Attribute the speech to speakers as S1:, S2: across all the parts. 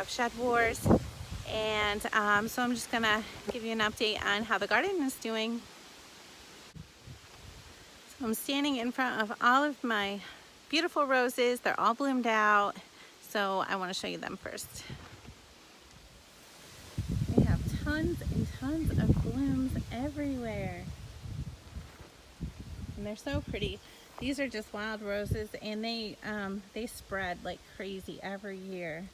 S1: of Shed Wars. And so I'm just gonna give you an update on how the garden is doing. So I'm standing in front of all of my beautiful roses. They're all bloomed out. So I want to show you them first. We have tons and tons of blooms everywhere. And they're so pretty. These are just wild roses, and they spread like crazy every year.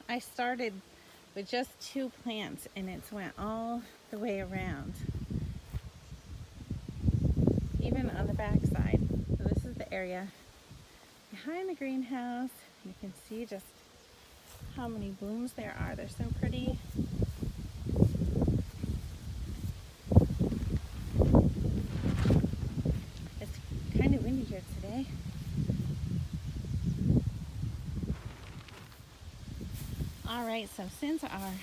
S1: I started with just 2 plants and it's went all the way around, even on the back side. So this is the area behind the greenhouse. You can see just how many blooms there are. They're so pretty. It's kind of windy here today. Alright, so since our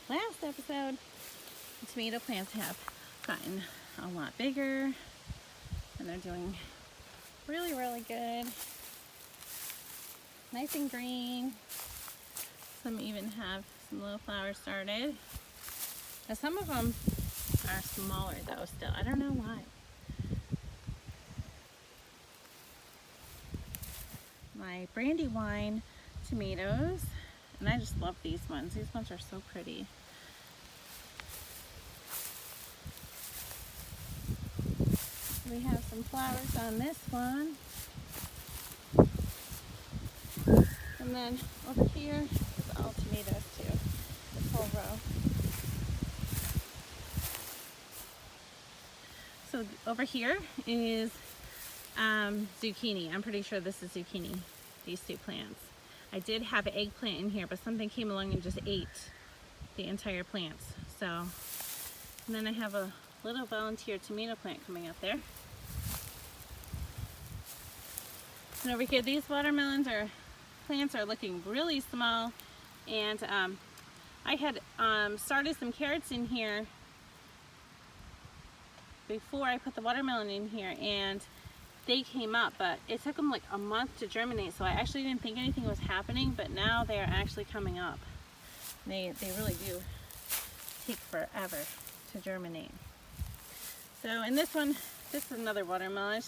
S1: last episode, the tomato plants have gotten a lot bigger and they're doing really, really good. Nice and green. Some even have some little flowers started. Now some of them are smaller though still. I don't know why. My Brandywine tomatoes. And I just love these ones. These ones are so pretty. We have some flowers on this one. And then over here is all tomatoes too. This whole row. So over here is zucchini. I'm pretty sure this is zucchini, these 2 plants. I did have an eggplant in here, but something came along and just ate the entire plants. So, and then I have a little volunteer tomato plant coming up there. And over here, these watermelons plants are looking really small. And I had started some carrots in here before I put the watermelon in here, and they came up, but it took them like a month to germinate, so I actually didn't think anything was happening, but now they're actually coming up. They really do take forever to germinate. So, and this is another watermelon.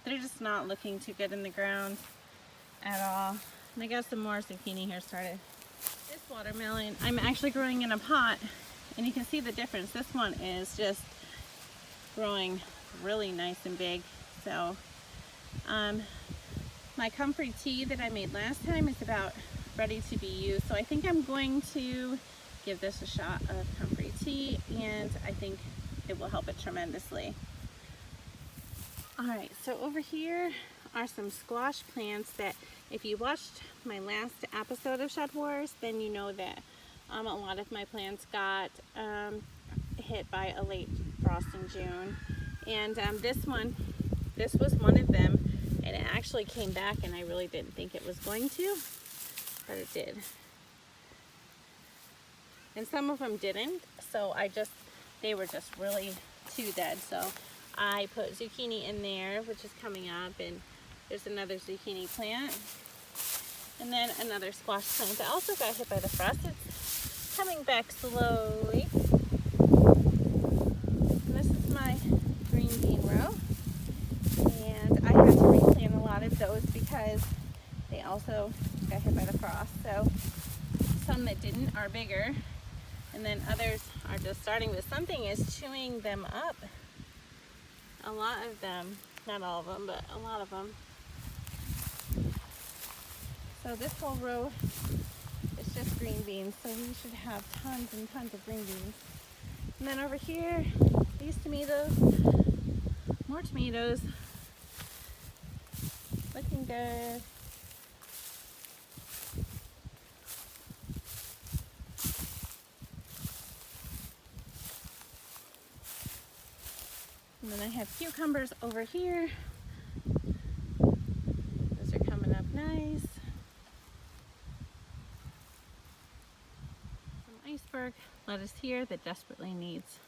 S1: They're just not looking too good in the ground at all. And I got some more zucchini here started. This watermelon, I'm actually growing in a pot, and you can see the difference. This one is just growing really nice and big. So, my comfrey tea that I made last time is about ready to be used. So I think I'm going to give this a shot of comfrey tea, and I think it will help it tremendously. Alright, so over here are some squash plants that if you watched my last episode of Shed Wars, then you know that a lot of my plants got hit by a late frost in June. And this was one of them, and it actually came back, and I really didn't think it was going to, but it did. And some of them didn't, so they were just really too dead. So I put zucchini in there, which is coming up, and there's another zucchini plant, and then another squash plant that also got hit by the frost. It's coming back slowly. And this is my green bean row. And I had to replant a lot of those because they also got hit by the frost. So some that didn't are bigger, and then others are just starting, but something is chewing them up. A lot of them, not all of them, but a lot of them. So this whole row is just green beans, so we should have tons and tons of green beans. And then over here, these tomatoes, more tomatoes. Looking good. And then I have cucumbers over here. Those are coming up nice. Some iceberg lettuce here that desperately needs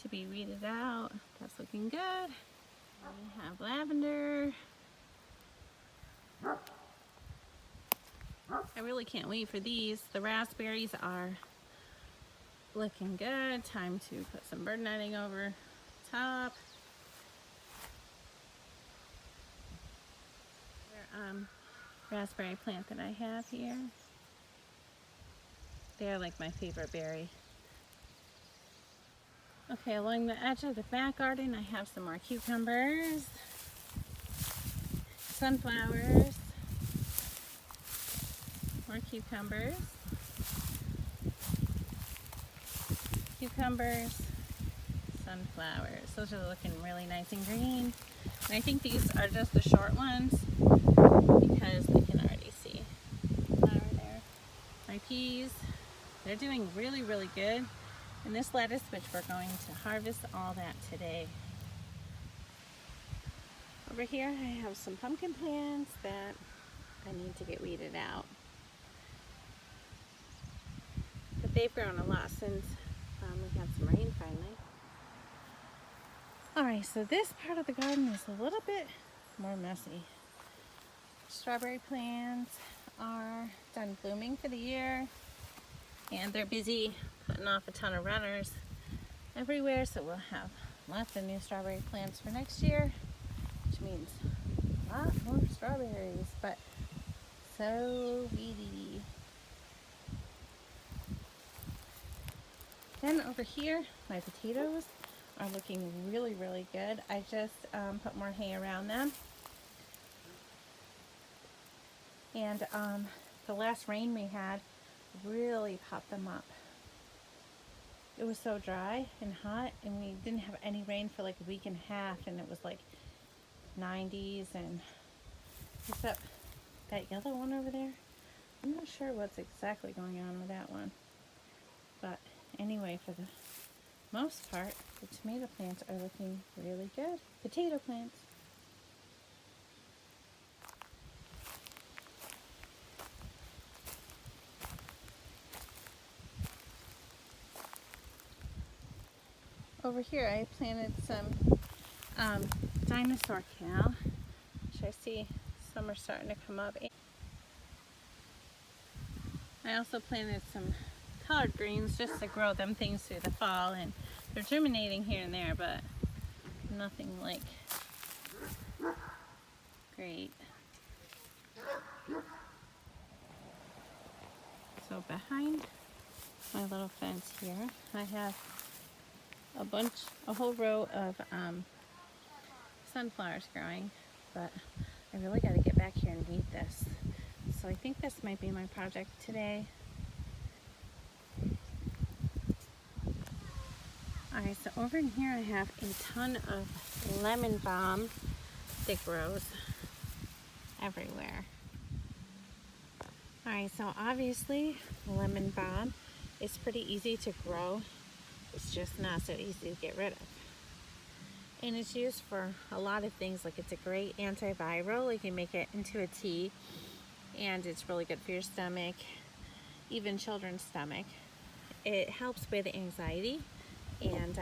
S1: to be weeded out. That's looking good. We have lavender. I really can't wait for these. The raspberries are looking good. Time to put some bird netting over top. Raspberry plant that I have here. They're like my favorite berry. Okay, along the edge of the back garden I have some more cucumbers, sunflowers, more cucumbers, sunflowers. Those are looking really nice and green. And I think these are just the short ones because we can already see flower there. My peas, they're doing really, really good. And this lettuce, which we're going to harvest all that today. Over here I have some pumpkin plants that I need to get weeded out. But they've grown a lot since we had some rain finally. Alright, so this part of the garden is a little bit more messy. Strawberry plants are done blooming for the year, and they're busy putting off a ton of runners everywhere, so we'll have lots of new strawberry plants for next year, which means a lot more strawberries, but so weedy. Then over here, my potatoes are looking really, really good. I just put more hay around them. And the last rain we had really popped them up. It was so dry and hot, and we didn't have any rain for like a week and a half, and it was like 90s, and except that yellow one over there, I'm not sure what's exactly going on with that one. But anyway, for the most part, the tomato plants are looking really good. Potato plants. Over here I planted some Dinosaur Kale, which I see some are starting to come up. I also planted some collard greens just to grow them things through the fall, and they're germinating here and there, but nothing like great. So behind my little fence here, I have a whole row of sunflowers growing, but I really got to get back here and weed this. So I think this might be my project today. Alright, so over in here I have a ton of lemon balm that grows everywhere. Alright, so obviously lemon balm is pretty easy to grow. It's just not so easy to get rid of. And it's used for a lot of things. Like, it's a great antiviral. You can make it into a tea, and it's really good for your stomach, even children's stomach. It helps with anxiety and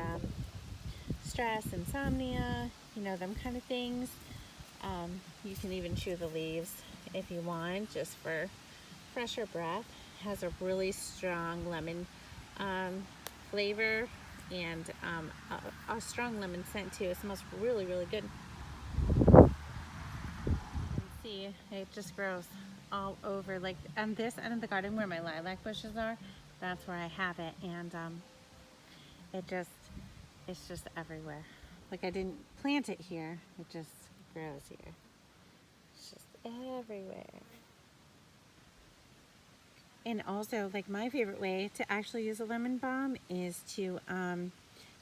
S1: stress, insomnia, you know, them kind of things. You can even chew the leaves if you want, just for fresher breath. It has a really strong lemon flavor, and a strong lemon scent too. It smells really, really good. You can see it just grows all over. Like on this end of the garden where my lilac bushes are, that's where I have it, and it's just everywhere. Like, I didn't plant it here, it just grows here. It's just everywhere. And also, like, my favorite way to actually use a lemon balm is to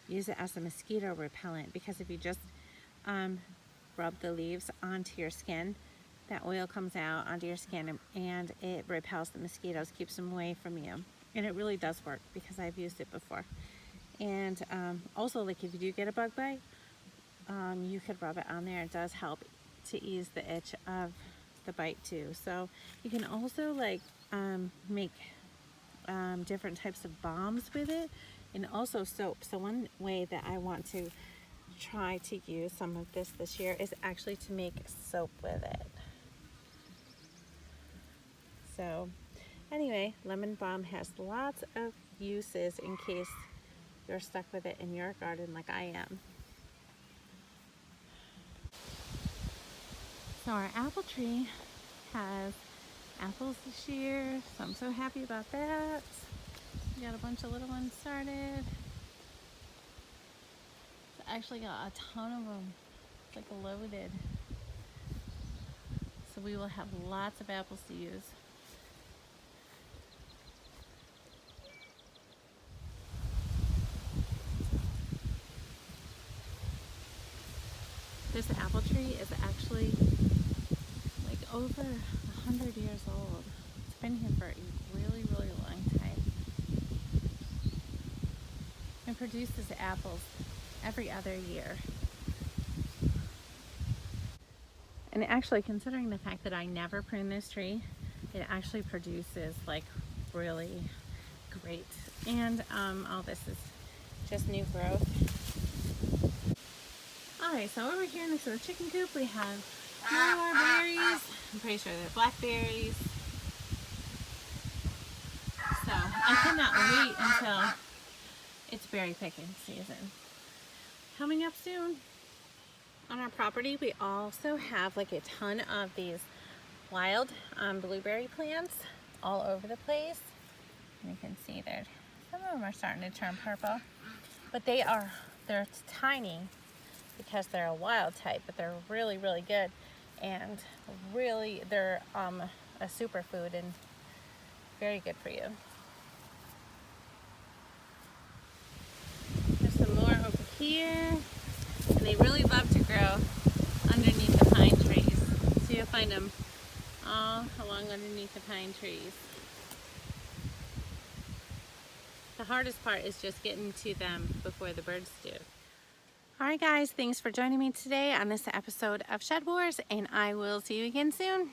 S1: use it as a mosquito repellent, because if you just rub the leaves onto your skin, that oil comes out onto your skin and it repels the mosquitoes, keeps them away from you. And it really does work, because I've used it before. And also, like, if you do get a bug bite, you could rub it on there. It does help to ease the itch of the bite too. So you can also, like, make different types of balms with it, and also soap. So one way that I want to try to use some of this year is actually to make soap with it. So anyway, lemon balm has lots of uses in case you're stuck with it in your garden like I am. So our apple tree has apples this year, so I'm so happy about that. We got a bunch of little ones started. I actually got a ton of them, it's like loaded. So we will have lots of apples to use. This apple tree is actually like over 100 years old. It's been here for a really, really long time. It produces apples every other year. And actually, considering the fact that I never prune this tree, it actually produces like really great. And all this is just new growth. Alright, so over here next to the chicken coop we have more berries. I'm pretty sure they're blackberries. So I cannot wait until it's berry picking season. Coming up soon. On our property we also have like a ton of these wild blueberry plants all over the place. And you can see there, some of them are starting to turn purple. But they're tiny because they're a wild type, but they're really, really good. And really, they're a superfood and very good for you. There's some more over here. And they really love to grow underneath the pine trees. So you'll find them all along underneath the pine trees. The hardest part is just getting to them before the birds do. Alright guys, thanks for joining me today on this episode of Shed Wars, and I will see you again soon.